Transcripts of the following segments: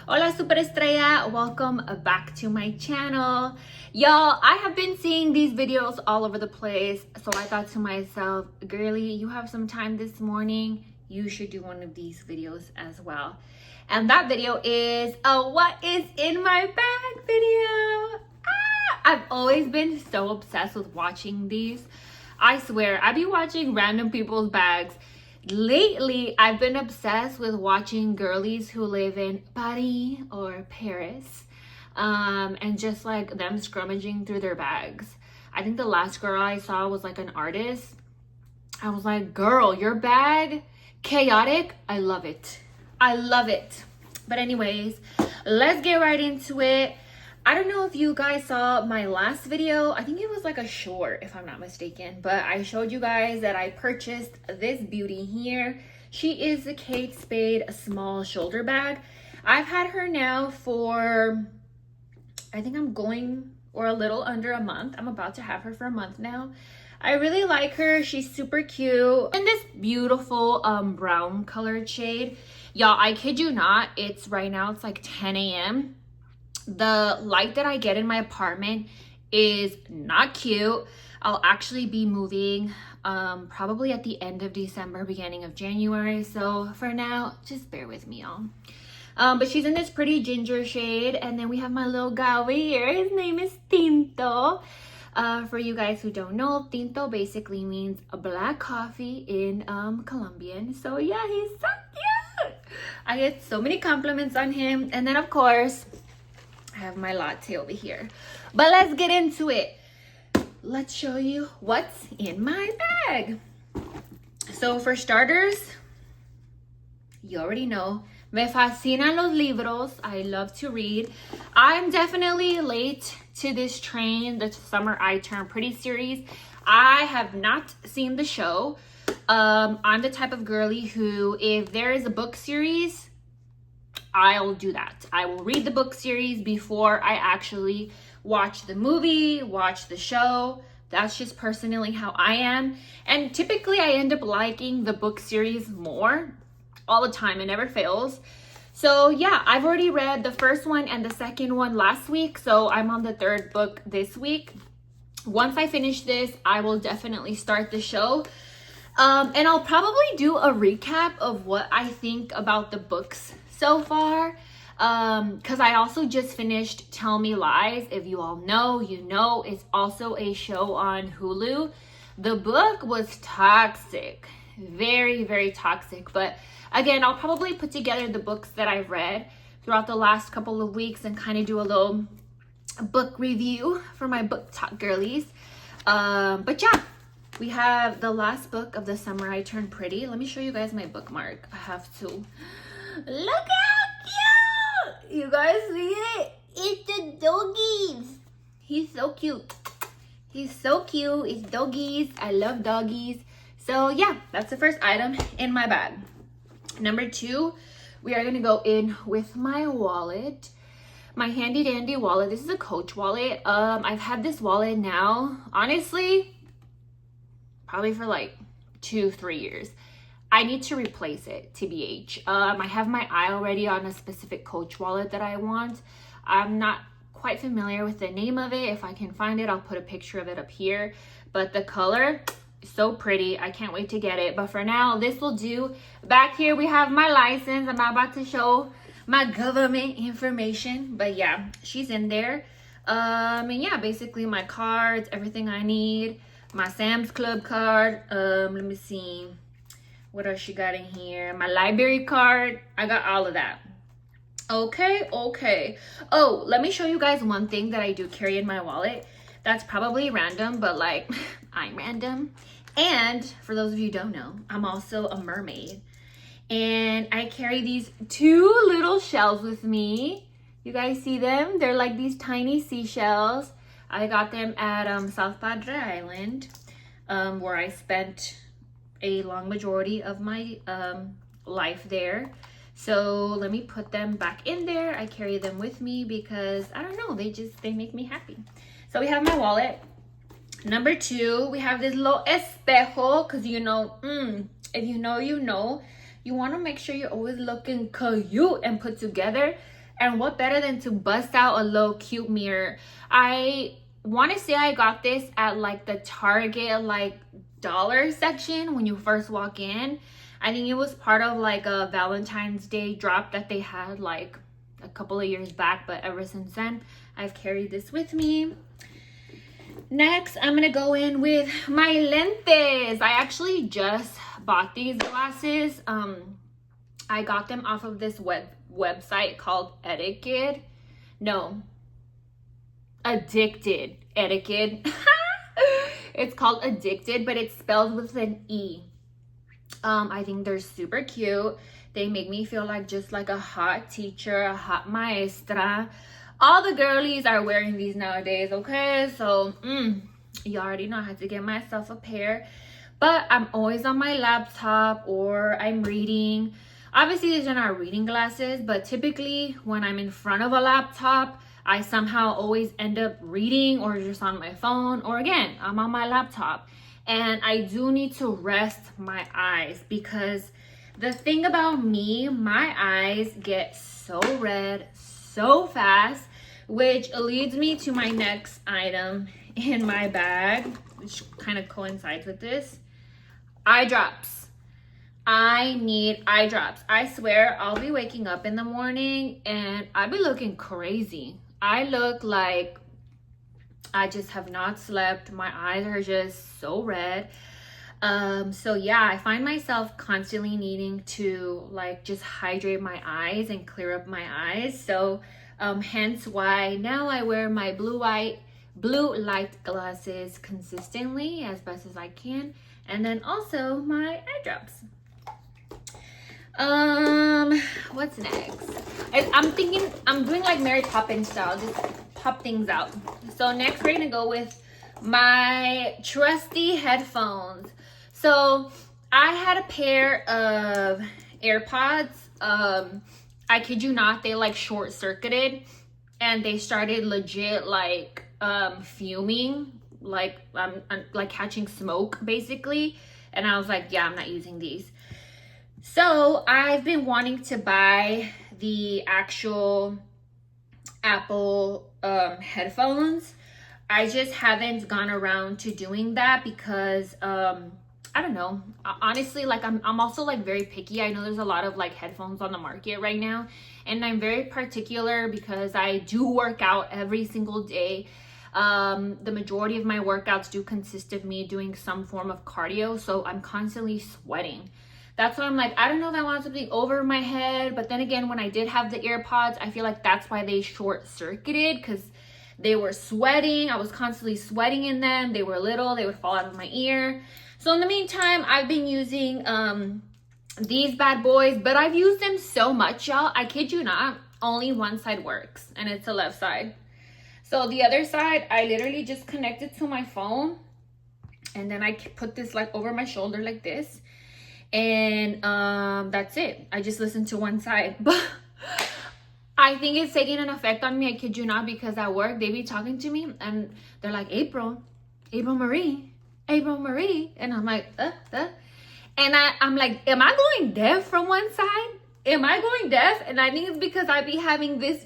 Hola superestrella, welcome back to my channel. Y'all, I have been seeing these videos all over the place, so I thought to myself, girly, you have some time this morning, you should do one of these videos as well. And that video is a what is in my bag video. I've always been so obsessed with watching these. I swear, I be watching random people's bags. Lately, I've been obsessed with watching girlies who live in Paris or Paris, and just like them scrummaging through their bags. I think the last girl I saw was like an artist. I was like, girl, your bag, chaotic. I love it. I love it. But anyways, let's get right into it. I don't know if you guys saw my last video. I think it was like a short, if I'm not mistaken. But I showed you guys that I purchased this beauty here. She is the Kate Spade small shoulder bag. I've had her now for, I think I'm going, or a little under a month. I'm about to have her for a month now. I really like her. She's super cute. In this beautiful brown colored shade. Y'all, I kid you not. It's right now, it's like 10 a.m. The light that I get in my apartment is not cute. I'll actually be moving probably at the end of December, beginning of January. So for now, just bear with me, y'all. But she's in this pretty ginger shade. And then we have my little guy over here. His name is Tinto. For you guys who don't know, Tinto basically means a black coffee in Colombian. So yeah, he's so cute. I get so many compliments on him. And then of course, I have my latte over here. But let's get into it. Let's show you what's in my bag. So for starters, you already know, me fascinan los libros. I love to read. I'm definitely late to this train, the Summer I Turn Pretty series. I have not seen the show. I'm the type of girly who, if there is a book series, I'll do that. I will read the book series before I actually watch the movie, watch the show. That's just personally how I am. And typically I end up liking the book series more all the time. It never fails. So yeah, I've already read the first one and the second one last week. So I'm on the third book this week. Once I finish this, I will definitely start the show. And I'll probably do a recap of what I think about the books so far, because I also just finished Tell Me Lies. If you all know, you know, it's also a show on Hulu. The book was toxic, very, very toxic. But again, I'll probably put together the books that I've read throughout the last couple of weeks and kind of do a little book review for my book talk girlies. But yeah, we have the last book of the Summer I Turned Pretty. Let me show you guys my bookmark. I have to. Look how cute! You guys see it? It's the doggies. He's so cute. He's so cute. It's doggies. I love doggies. So yeah, that's the first item in my bag. Number two, we are gonna go in with my wallet. My handy dandy wallet. This is a Coach wallet. I've had this wallet now, honestly, probably for like 2-3 years. I need to replace it, TBH. I have my eye already on a specific Coach wallet that I want. I'm not quite familiar with the name of it. If I can find it, I'll put a picture of it up here. But the color is so pretty. I can't wait to get it. But for now, this will do. Back here, we have my license. I'm not about to show my government information. But yeah, she's in there. And yeah, basically my cards, everything I need. My Sam's Club card. Let me see. What else she got in here? My library card. I got all of that. Okay. Oh, let me show you guys one thing that I do carry in my wallet. That's probably random, but like, I'm random. And for those of you who don't know, I'm also a mermaid. And I carry these two little shells with me. You guys see them? They're like these tiny seashells. I got them at South Padre Island, where I spent a long majority of my life there. So let me put them back in there. I carry them with me because I don't know, they make me happy. So we have my wallet. Number two, we have this little espejo, because you know, if you know, you know, you want to make sure you're always looking cute and put together. And what better than to bust out a little cute mirror. I want to say I got this at like the Target like dollar section when you first walk in. I think it was part of like a Valentine's Day drop that they had like a couple of years back, but ever since then I've carried this with me. Next, I'm gonna go in with my lentes. I actually just bought these glasses. I got them off of this website called Etiquette. No, Addicted. Etiquette. It's called Addicted, but it's spelled with an E. I think they're super cute. They make me feel like just like a hot teacher, a hot maestra. All the girlies are wearing these nowadays, okay? So, you already know I had to get myself a pair. But I'm always on my laptop or I'm reading. Obviously, these are not reading glasses, but typically when I'm in front of a laptop, I somehow always end up reading or just on my phone, or again, I'm on my laptop. And I do need to rest my eyes because the thing about me, my eyes get so red so fast, which leads me to my next item in my bag, which kind of coincides with this. Eye drops. I need eye drops. I swear I'll be waking up in the morning and I'll be looking crazy. I look like I just have not slept. My eyes are just so red. So yeah, I find myself constantly needing to like just hydrate my eyes and clear up my eyes. So hence why now I wear my blue light glasses consistently as best as I can, and then also my eye drops. What's next? I'm thinking I'm doing like Mary Poppins style, just pop things out. So next we're gonna go with my trusty headphones. So I had a pair of AirPods. I kid you not, they like short circuited and they started legit like fuming, like I'm like catching smoke basically. And I was like, yeah, I'm not using these. So I've been wanting to buy the actual Apple headphones. I just haven't gone around to doing that because I don't know, honestly, like I'm also like very picky. I know there's a lot of like headphones on the market right now, and I'm very particular because I do work out every single day. The majority of my workouts do consist of me doing some form of cardio, so I'm constantly sweating. That's why I'm like, I don't know if I want something over my head. But then again, when I did have the AirPods, I feel like that's why they short circuited, because they were sweating. I was constantly sweating in them. They were little, they would fall out of my ear. So in the meantime, I've been using these bad boys, but I've used them so much, y'all. I kid you not, only one side works, and it's the left side. So the other side, I literally just connect it to my phone, and then I put this like over my shoulder like this. And that's it. I just listen to one side. But I think it's taking an effect on me, I kid you not, because at work they be talking to me and they're like, April Marie. And I'm like, and I'm like, am I going deaf from one side? Am I going deaf? And I think it's because I be having this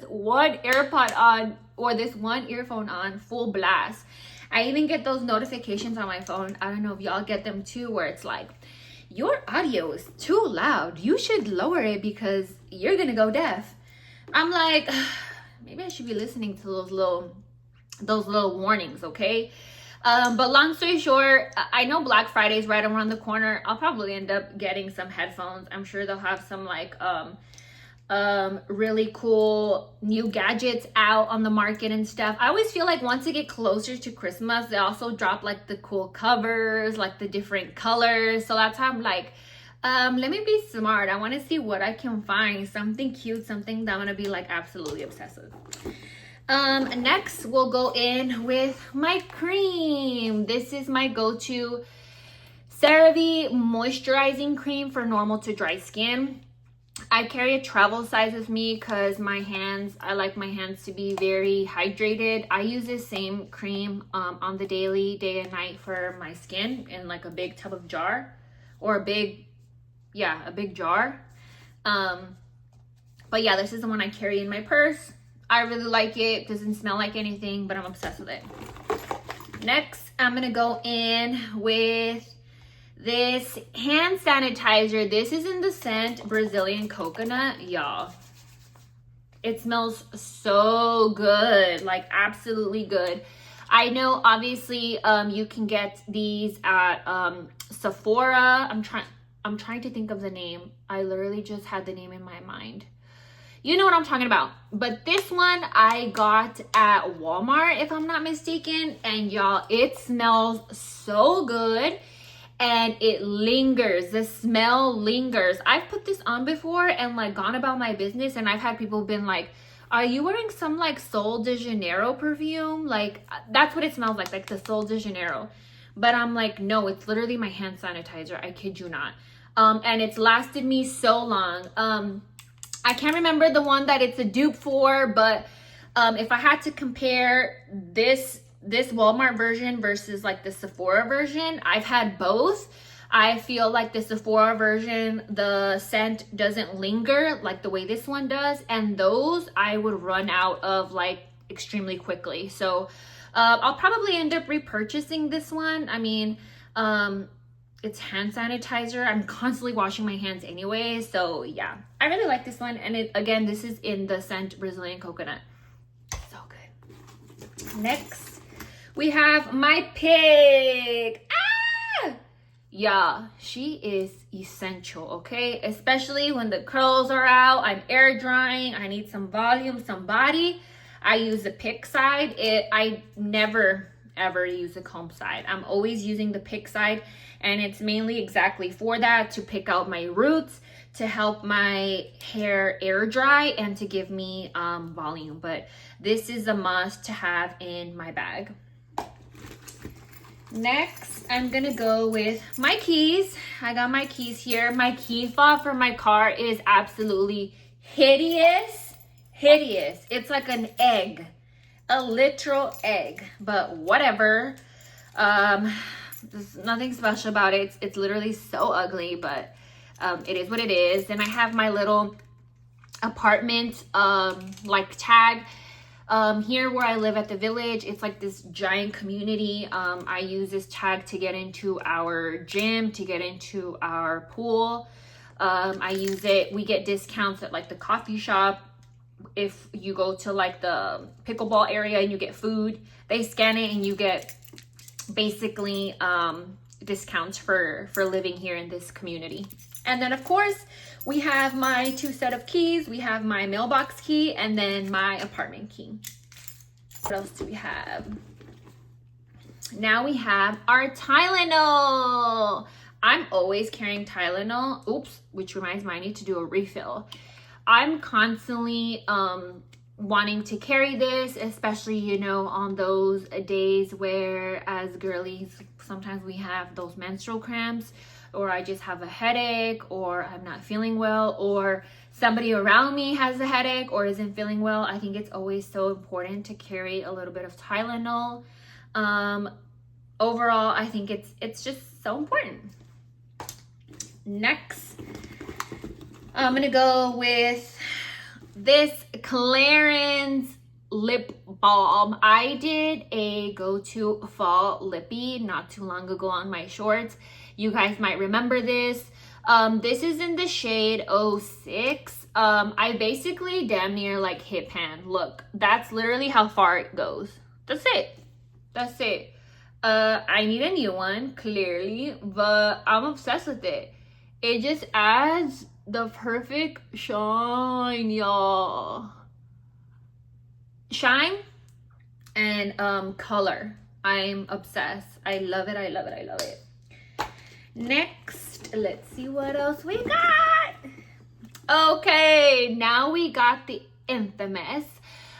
one AirPod on, or this one earphone on full blast. I even get those notifications on my phone. I don't know if y'all get them too, where it's like, your audio is too loud. You should lower it because you're gonna go deaf. I'm like, maybe I should be listening to those little warnings, okay? But long story short, I know Black Friday is right around the corner. I'll probably end up getting some headphones. I'm sure they'll have some like really cool new gadgets out on the market and stuff. I always feel like once they get closer to Christmas, they also drop like the cool covers, like the different colors. So that's how I'm like, let me be smart. I want to see what I can find, something cute, something that I'm gonna be like absolutely obsessed with. Next we'll go in with my cream. This is my go-to CeraVe moisturizing cream for normal to dry skin. I carry a travel size with me because I like my hands to be very hydrated. I use this same cream on the daily, day and night for my skin in like a big tub of jar, or a big jar. But yeah, this is the one I carry in my purse. I really like it. Doesn't smell like anything, but I'm obsessed with it. Next, I'm gonna go in with this hand sanitizer. This is in the scent Brazilian Coconut, y'all. It smells so good, like absolutely good. I know obviously you can get these at Sephora. I'm trying to think of the name. I literally just had the name in my mind. You know what I'm talking about. But this one I got at Walmart, if I'm not mistaken. And y'all, it smells so good. And it lingers. The smell lingers. I've put this on before and like gone about my business. And I've had people been like, are you wearing some like Sol de Janeiro perfume? Like, that's what it smells like the Sol de Janeiro. But I'm like, no, it's literally my hand sanitizer. I kid you not. And it's lasted me so long. I can't remember the one that it's a dupe for, but if I had to compare this Walmart version versus like the Sephora version, I've had both. I feel like the Sephora version, the scent doesn't linger like the way this one does, and those I would run out of like extremely quickly. So I'll probably end up repurchasing this one. I mean, it's hand sanitizer. I'm constantly washing my hands anyway, so yeah, I really like this one. And it, again, this is in the scent Brazilian Coconut. So good. Next, we have my pig. Yeah, she is essential, okay? Especially when the curls are out, I'm air drying, I need some volume, some body. I use the pick side. I never ever use the comb side. I'm always using the pick side, and it's mainly exactly for that, to pick out my roots, to help my hair air dry, and to give me volume. But this is a must to have in my bag. Next, I'm gonna go with my keys. I got my keys here. My key fob for my car is absolutely hideous. Hideous. It's like an egg, a literal egg, but whatever. There's nothing special about it. It's literally so ugly, but it is what it is. And I have my little apartment like tag. Here where I live at the village, it's like this giant community. I use this tag to get into our gym, to get into our pool. I use it. We get discounts at like the coffee shop. If you go to like the pickleball area and you get food, they scan it and you get basically discounts for living here in this community. And then of course we have my 2 set of keys. We have my mailbox key and then my apartment key. What else do we have? Now we have our Tylenol. I'm always carrying Tylenol. Oops, which reminds me, I need to do a refill. I'm constantly wanting to carry this, especially, you know, on those days where as girlies, sometimes we have those menstrual cramps, or I just have a headache, or I'm not feeling well, or somebody around me has a headache or isn't feeling well. I think it's always so important to carry a little bit of Tylenol. Overall, I think it's just so important. Next, I'm gonna go with this Clarins lip balm. I did a go-to fall lippy not too long ago on my shorts. You guys might remember this. This is in the shade 06. I basically damn near like hit pan. Look, that's literally how far it goes. That's it. That's it. I need a new one, clearly, but I'm obsessed with it. It just adds the perfect shine, y'all. Shine and color. I'm obsessed. I love it. I love it. I love it. Next, let's see what else we got. Okay, now we got the infamous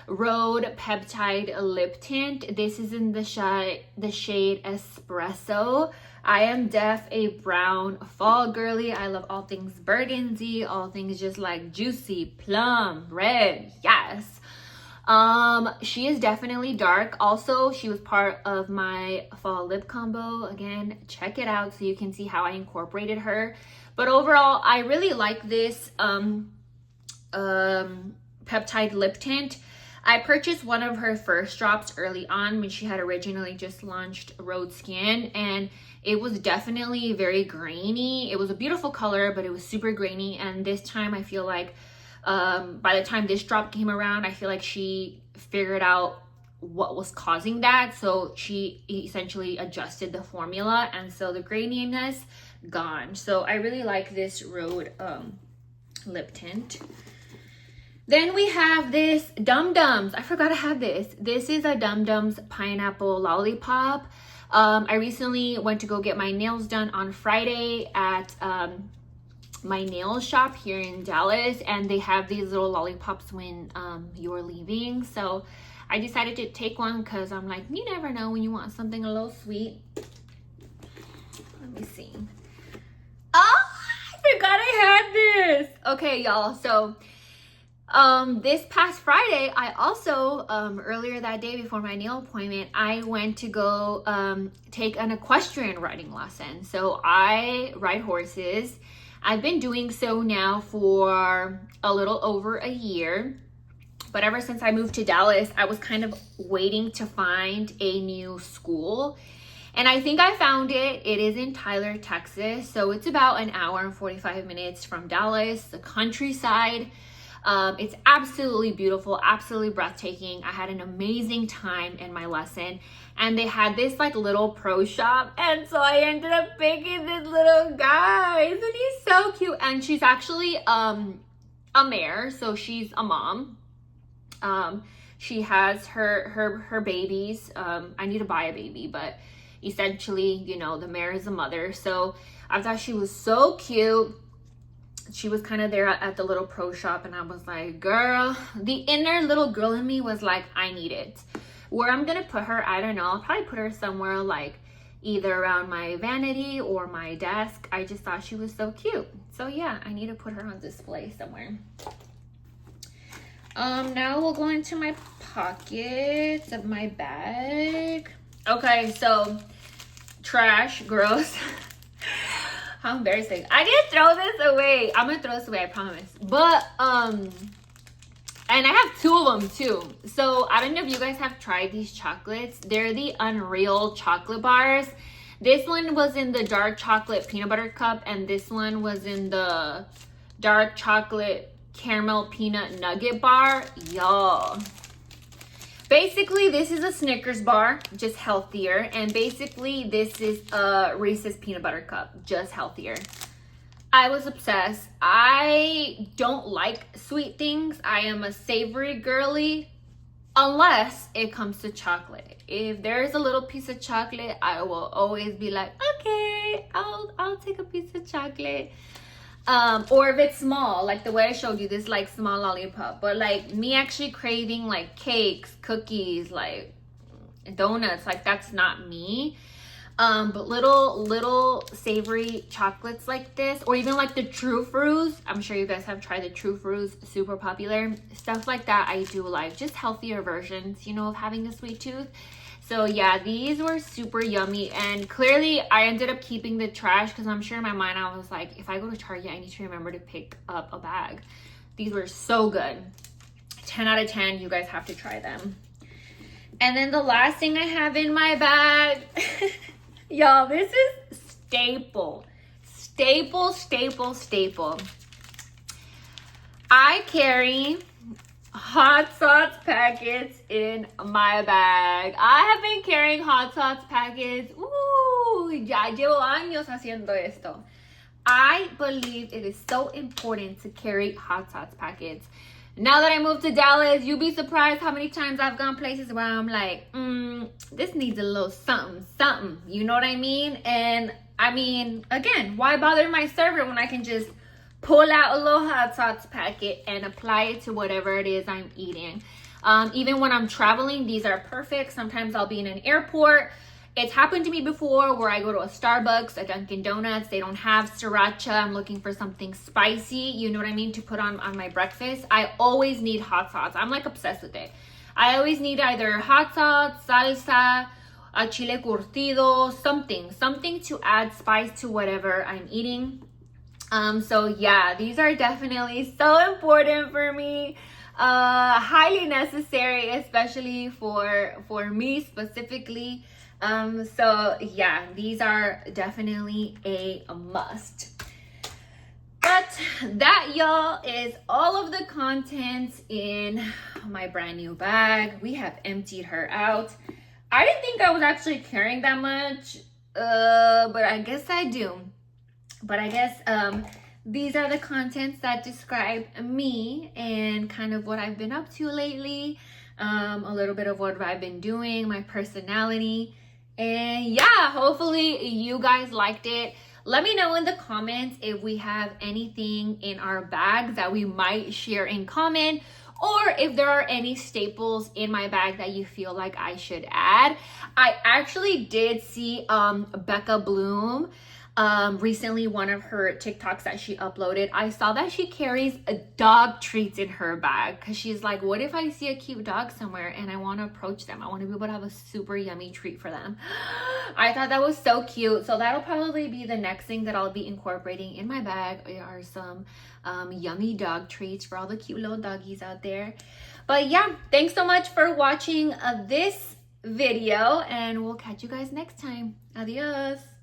Rhode Peptide Lip Tint. This is in the shade Espresso. I am a brown fall girly. I love all things burgundy, all things just like juicy, plum, red, yes. She is definitely dark. Also, she was part of my fall lip combo. Again, check it out so you can see how I incorporated her. But overall, I really like this peptide lip tint. I purchased one of her first drops early on when she had originally just launched Road Skin, and it was definitely very grainy. It was a beautiful color, but it was super grainy. And this time I feel like by the time this drop came around, I feel like she figured out what was causing that. So she essentially adjusted the formula, and so the graininess gone. So I really like this Rhode lip tint. Then we have this Dum Dums. I forgot I had this. This is a Dum Dums pineapple lollipop. I recently went to go get my nails done on Friday at my nail shop here in Dallas, and they have these little lollipops when you're leaving. So I decided to take one because I'm like, you never know when you want something a little sweet. Let me see. Oh, I forgot I had this. Okay, y'all. So this past Friday, I also, earlier that day before my nail appointment, I went to go take an equestrian riding lesson. So I ride horses. I've been doing so now for a little over a year. But ever since I moved to Dallas, I was kind of waiting to find a new school. And I think I found it. It is in Tyler, Texas. So it's about an hour and 45 minutes from Dallas, the countryside. It's absolutely beautiful, absolutely breathtaking. I had an amazing time in my lesson, and they had this like little pro shop, and so I ended up picking this little guy. Isn't he so cute? And she's actually a mare, so she's a mom. She has her babies. I need to buy a baby, but essentially, you know, the mare is a mother. So I thought she was so cute. She was kind of there at the little pro shop, and I was like, girl, the inner little girl in me was like, I need it. Where I'm gonna put her, I don't know. I'll probably put her somewhere like either around my vanity or my desk. I just thought she was so cute. So yeah, I need to put her on display somewhere. Now we'll go into my pockets of my bag. Okay, so trash, gross. How embarrassing. I didn't throw this away. I'm gonna throw this away, I promise. But and I have two of them too. So I don't know if you guys have tried these chocolates. They're the Unreal chocolate bars. This one was in the dark chocolate peanut butter cup, and this one was in the dark chocolate caramel peanut nugget bar. Y'all, basically this is a Snickers bar, just healthier, and basically this is a Reese's peanut butter cup, just healthier. I was obsessed. I don't like sweet things. I am a savory girly unless it comes to chocolate. If there's a little piece of chocolate, I will always be like, okay, I'll take a piece of chocolate. Or if it's small, like the way I showed you this like small lollipop. But like me actually craving like cakes, cookies, like donuts, like that's not me. But little savory chocolates like this, or even like the True Fruits. I'm sure you guys have tried the True Fruits, super popular. Stuff like that I do like, just healthier versions, you know, of having a sweet tooth. So yeah, these were super yummy, and clearly I ended up keeping the trash because I'm sure in my mind I was like, if I go to Target, I need to remember to pick up a bag. These were so good. 10 out of 10, you guys have to try them. And then the last thing I have in my bag, y'all, this is staple. I carry hot sauce packets in my bag. I have been carrying hot sauce packets. Ya llevo años haciendo esto. I believe it is so important to carry hot sauce packets. Now that I moved to Dallas, you'd be surprised how many times I've gone places where I'm like, this needs a little something. You know what I mean? And I mean, again, why bother my server when I can just pull out a little hot sauce packet and apply it to whatever it is I'm eating. Even when I'm traveling, these are perfect. Sometimes I'll be in an airport. It's happened to me before where I go to a Starbucks, a Dunkin' Donuts. They don't have sriracha. I'm looking for something spicy, you know what I mean, to put on my breakfast. I always need hot sauce. I'm like obsessed with it. I always need either hot sauce, salsa, a chile curtido, something to add spice to whatever I'm eating. So yeah, these are definitely so important for me. Highly necessary, especially for me specifically. So yeah, these are definitely a must. But that, y'all, is all of the contents in my brand new bag. We have emptied her out. I didn't think I was actually carrying that much, but I guess I do. But I guess these are the contents that describe me and kind of what I've been up to lately, a little bit of what I've been doing, my personality. And yeah, hopefully you guys liked it. Let me know in the comments if we have anything in our bags that we might share in common, or if there are any staples in my bag that you feel like I should add. I actually did see Becca Bloom recently, one of her TikToks that she uploaded, I saw that she carries dog treats in her bag because she's like, what if I see a cute dog somewhere and I want to approach them? I want to be able to have a super yummy treat for them. I thought that was so cute. So that'll probably be the next thing that I'll be incorporating in my bag are some yummy dog treats for all the cute little doggies out there. But yeah, thanks so much for watching this video, and we'll catch you guys next time. Adios.